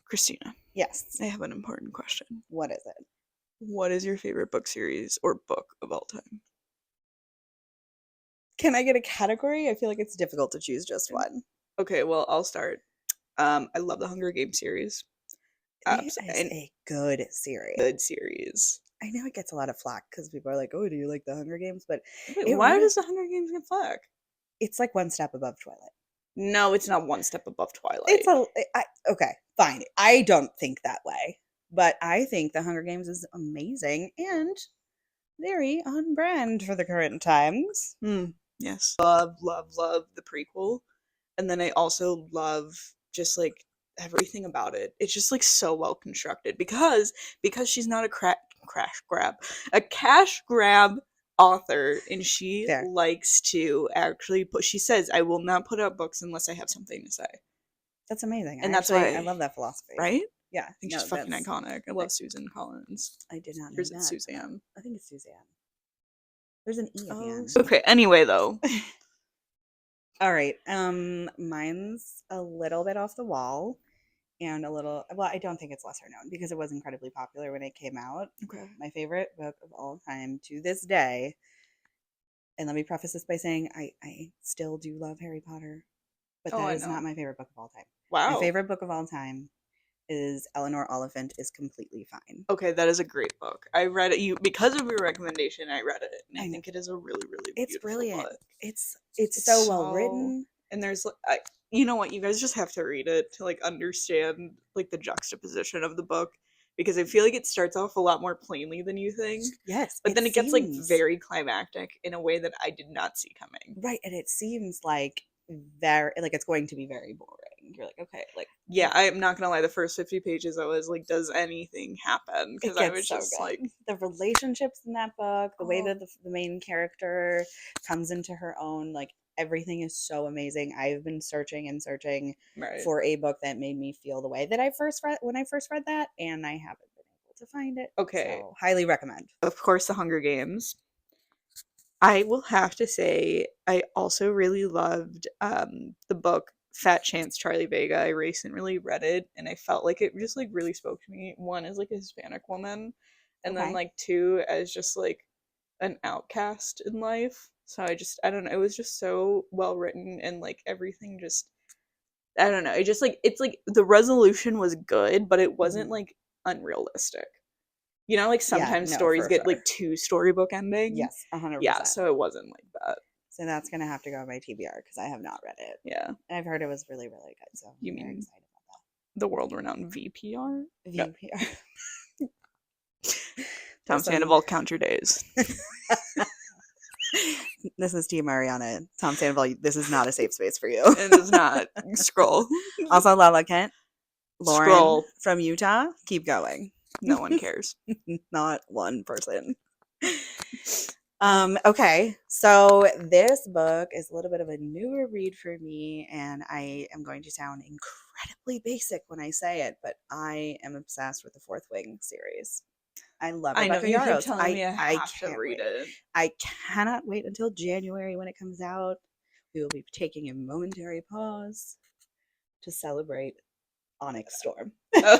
Christina, Yes. I have an important question. What is it? What is your favorite book series or book of all time? Can I get a category? I feel like it's difficult to choose just one. Okay, well, I'll start. I love the Hunger Games series. It is And a good series. good series. I know it gets a lot of flack because people are like, "Oh, do you like the Hunger Games?" But Wait, it why really, does the Hunger Games get flack? it's like one step above Twilight. No, it's not one step above It's Twilight. okay, fine. I don't think that way, but I think the Hunger Games is amazing and very on brand for the current times. Yes. Love the prequel. And then I also love just like everything about it. It's just like so well constructed because she's not a a cash grab author, and she Fair. likes to actually put. She says, "I will not put out books unless I have something to say," That's amazing. and that's I why, love that philosophy. right? Yeah, I think no, she's fucking that's iconic. I love Susan Collins. I did not Or know is it that. Suzanne? I think it's Suzanne. There's an E at the Oh, end. okay. Anyway, though, All right. Mine's a little bit off the wall and a little, well, I don't think it's lesser known because it was incredibly popular when it came out. okay. My favorite book of all time to this day. And let me preface this by saying I still do love Harry Potter, but Oh, that I is not know. my favorite book of all time. My Wow. favorite book of all time is Eleanor Oliphant is Completely Fine. Okay, that is a great book. I read it because of your recommendation. I read it, and I I know. think it is a really, really It's beautiful brilliant. book. It's It's so well so, written. and there's you know what? You guys just have to read it to like understand like the juxtaposition of the book, because I feel like it starts off a lot more plainly than you think, Yes, but it then it gets like seems very climactic in a way that I did not see coming. right, and it seems like very like it's going to be very boring. You're like, okay, like Yeah, I'm not gonna lie. The first 50 pages, I was like, "Does anything happen?" it Because I was gets so just like, good. The relationships in that book, the way "Oh, that the main character comes into her own, like everything is so amazing. I've been searching and searching right, for a book that made me feel the way that I first read when I first read that, and I haven't been able to find it. okay." So highly recommend. Of course, The Hunger Games. I will have to say, I also really loved the book Fat Chance Charlie Vega. I recently read it, and I felt like it just like really spoke to me. One, as like a Hispanic woman, and then Okay. like two, as just like an outcast in life. So I don't know. It was just so well written, and like everything just, I don't know. It just like, it's like the resolution was good, but it wasn't Hmm. like unrealistic. You know, like Yeah, sometimes no, stories for get like sure. two storybook ending. Yes, 100%. Yeah, so it wasn't like that. So that's gonna have to go on my TBR because I have not read it. Yeah. And I've heard it was really, really good. So You I'm very mean excited about the world renowned VPR? that. No. VPR. Tom This one. Sandoval, count your days. This is Tia Mariana. Tom Sandoval, this is not a safe space for you. It is not. Scroll. Also, Lala Kent, Lauren Scroll. from Utah, keep going. No one cares. Not one person. Okay, so this book is a little bit of a newer read for me, and I am going to sound incredibly basic when I say it, but I am obsessed with the Fourth Wing series. I love I know Rebecca you keep Yarros. telling me I I have to can't read wait. it. I cannot wait until January when it comes out. We will be taking a momentary pause to celebrate Onyx Storm. Oh.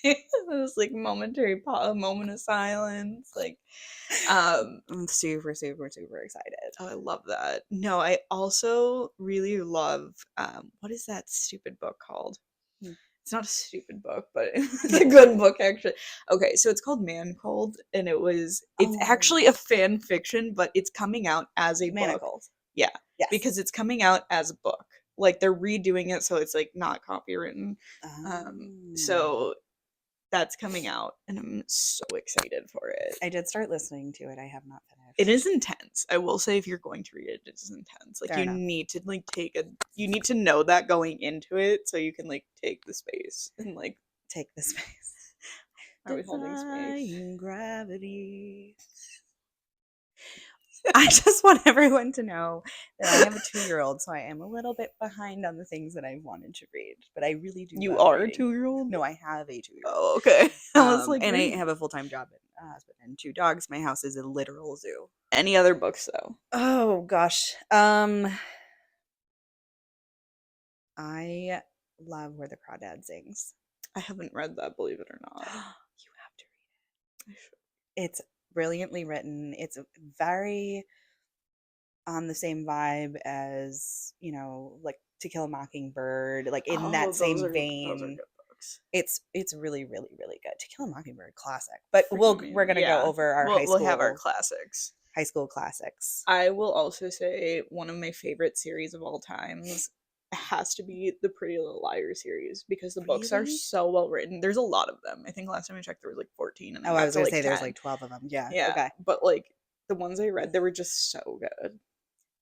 It was like momentary a moment of silence. Like, I'm super, super, super excited. oh, I love that. No, I also really love what is that stupid book called? Hmm. It's not a stupid book, but it's a good book actually. Okay, so it's called Man Cold, and it's Oh, actually a fan fiction, but it's coming out as a book. Manacles. Yeah, Yes. because it's coming out as a book. Like they're redoing it, so it's like not copywritten. Oh. So that's coming out, and I'm so excited for it. I did start listening to it. I have not It finished. is intense. I will say, if you're going to read it, it is intense. Like Fair you enough. need to like you need to know that going into it, so you can like take the space and like, Take the space. are we holding space? Defying gravity. I just want everyone to know that I have a 2-year-old, so I am a little bit behind on the things that I wanted to read, but I really do You love are a reading. 2-year-old? No, I have a 2-year-old. Oh, okay. I was like, And I wait. have a full-time job and a husband and 2 dogs. My house is a literal zoo. Any other books though? Oh gosh. I love Where the Crawdad Sings. I haven't read that, believe it or You not. have to read I should. it. It's brilliantly written. It's very on the same vibe as, like To Kill a Mockingbird, like in Oh, that same those are vein. good books. It's really, really, really good. To Kill a Mockingbird, classic. But Freaking we're gonna go yeah. over our We'll have our classics. high school classics. I will also say one of my favorite series of all times has to be the Pretty Little Liars series because the books are Really? so well written. There's a lot of them. I think last time I checked there was like 14 and I Oh, I got was to gonna like say there's 10. like 12 of them. Yeah. Yeah, Okay. but like the ones I read, they were just so good.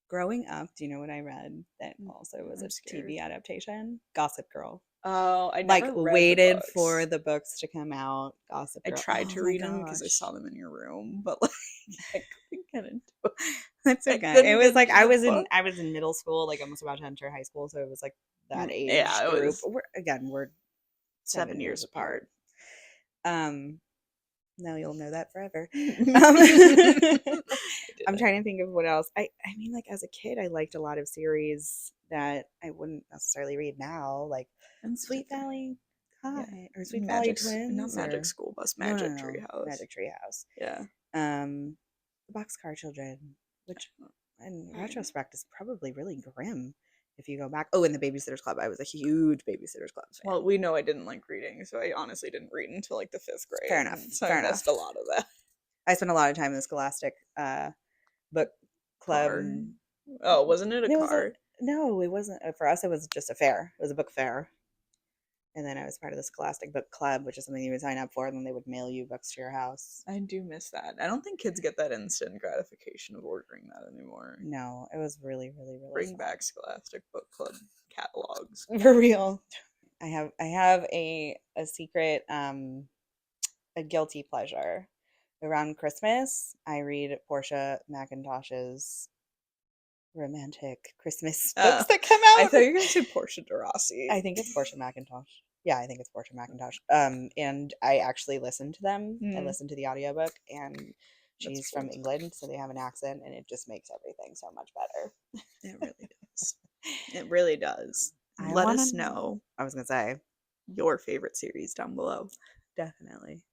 Growing up, do you know what I read that also was I'm a scared. TV adaptation? Gossip Girl. Oh, I Like never read the waited for books. the books to come out. Gossip I Girl. tried Oh to my read them because I gosh. saw them in your room, but like I couldn't get into it. That's I okay. It couldn't was get like into the book. I was in middle school, like almost about to enter high school, so it was like that age Yeah, it group. was We're 7 years apart. Um now you'll know that forever. I I'm didn't. trying to think of what else. I mean, like as a kid, I liked a lot of series that I wouldn't necessarily read now, like And Sweet Valley yeah, High or Sweet Valley not Twins Magic or School Bus, no, Magic Treehouse. Magic Treehouse. Yeah. The Boxcar Children, which in Mm. retrospect is probably really grim if you go back. Oh, and the Babysitter's Club. I was a huge Babysitter's Club fan. Well, we know I didn't like reading, so I honestly didn't read until like the 5th grade. Fair enough. So Fair I enough. missed a lot of that. I spent a lot of time in the Scholastic book club. Car. Oh, wasn't it a It was a car? no, it wasn't for us. It was just a fair. It was a book fair, and then I was part of the Scholastic Book Club, which is something you would sign up for, and then they would mail you books to your house. I do miss that. I don't think kids get that instant gratification of ordering that anymore. No, it was really, really, really Bring fun. back Scholastic Book Club catalogs. For real. I have a secret a guilty pleasure. Around Christmas, I read Portia McIntosh's romantic Christmas books that come I out. thought you were going to say Portia de Rossi. I think it's Portia McIntosh. Yeah, I think it's Portia McIntosh. And I actually listened to them. I listened to the audiobook, and she's from cool. England, so they have an accent, and it just makes everything so much better. It really does. It really does. I Let wanna us know I was gonna say, your favorite series down below. definitely.